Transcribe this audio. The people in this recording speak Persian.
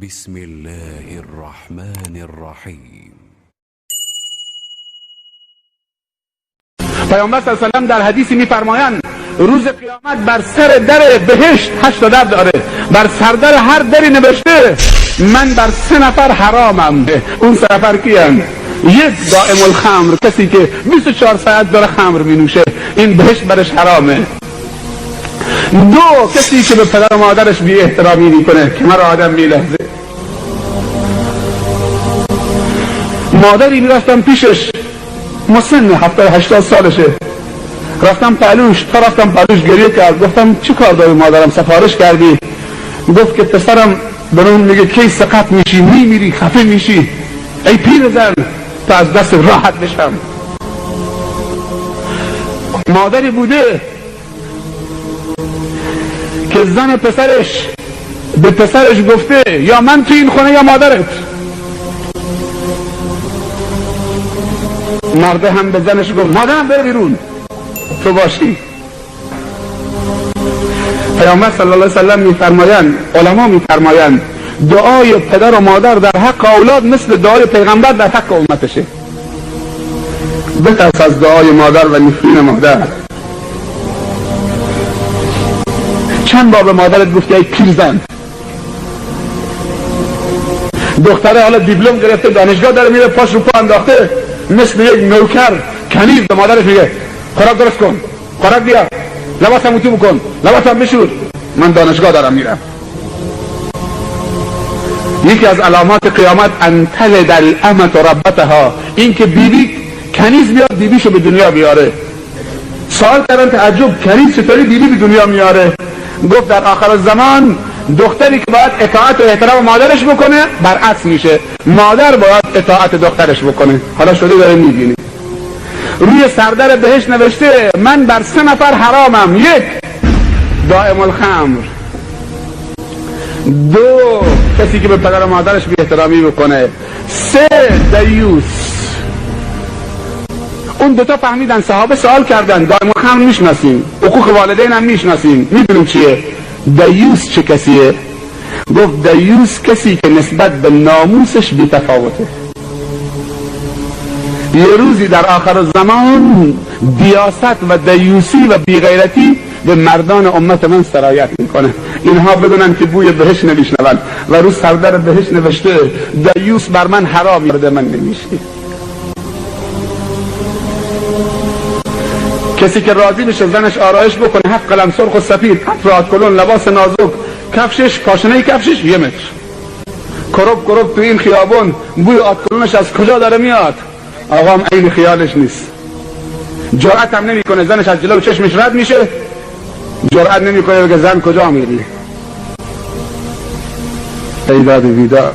بسم الله الرحمن الرحیم. پیامبر صلی الله علیه و آله در حدیثی میفرمایند روز قیامت بر سر در بهشت 8 در داره، بر سردر هر دری نوشته من بر 3 نفر حرامم. اون 3 نفر کیان؟ یک دائم الخمر، کسی که 24 ساعت داره خمر می نوشه، این بهشت برش حرامه. 2 کسی که به پدر و مادرش بی احترامی میکنه، کمر آدم میلرزه. مادری میرفتم پیشش، مسن 70-80 سالشه، رفتم پهلوش، گریه کرد. گفتم چی کار داری مادرم، سفارش کردی؟ گفت که پسرم به من میگه کی سقط میشی، میمیری، خفه میشی، ای پیرزن تا از دست راحت بشم. مادری بوده که زن پسرش به پسرش گفته یا من تو این خونه یا مادرت. مرده هم به زنش گفت مادرم بره بیرون تو باشی. پیامبر صلی الله علیه و سلم میفرمایند، علما میفرمایند دعای پدر و مادر در حق اولاد مثل دعای پیغمبر در حق امتشه. بترس از دعای مادر و نفرین مادر. چند بار به مادرت گفتی ای پیرزن؟ دختره حالا دیپلم گرفته، دانشگاه داره میره، پاش رو پا انداخته، مثل یک نوکر کنیز به مادرش میگه خوراک درست کن، خوراک بیار، لباسم اتو بکن، لباسم بشور، من دانشگاه دارم میرم. یکی از علامات قیامت ان تلد الامة ربتها، این که بیبی کنیز بیاد بیبیشو به دنیا بیاره. سوال کردن تعجب کنیز چطوری بیبی به دنیا میاره؟ گفت در آخر الزمان دختری که باید اطاعت و احترام مادرش بکنه برعکس میشه، مادر باید اطاعت دخترش بکنه. حالا شده داره میبینی روی سردر بهشت نوشته من بر 3 نفر حرامم. 1 دائم الخمر، 2 کسی که به پدر و مادرش بی احترامی بکنه، 3 دیوس. اون 2 تا فهمیدن، صحابه سوال کردن دائم الخمر میشناسیم، حقوق والدین هم میشناسیم، میدونیم چیه. دیوس چه کسیه؟ گفت دیوس کسی که نسبت به ناموسش بی تفاوته. یه روزی در آخر الزمان دیاست و دیوسی و بیغیرتی به مردان امت من سرایت میکنه. اینها بدونن که بوی بهشت نمیشنون و روز سردر بهشت نوشته دیوس بر من حرام، مرد من نمیشی. کسی که راضی بشه زنش آرایش بکنه، 7 قلم سرخ و سفید، 7 آتکلون، لباس نازک، کفشش، پاشنه کفشش 1 متر، کرب تو این خیابون، بوی آتکلونش از کجا داره میاد؟ آقا هم عین خیالش نیست، جرأت هم نمی کنه، زنش از جلو چشمش رد میشه، جرأت نمی کنه بگه زن کجا میری؟ ای داد بیدار.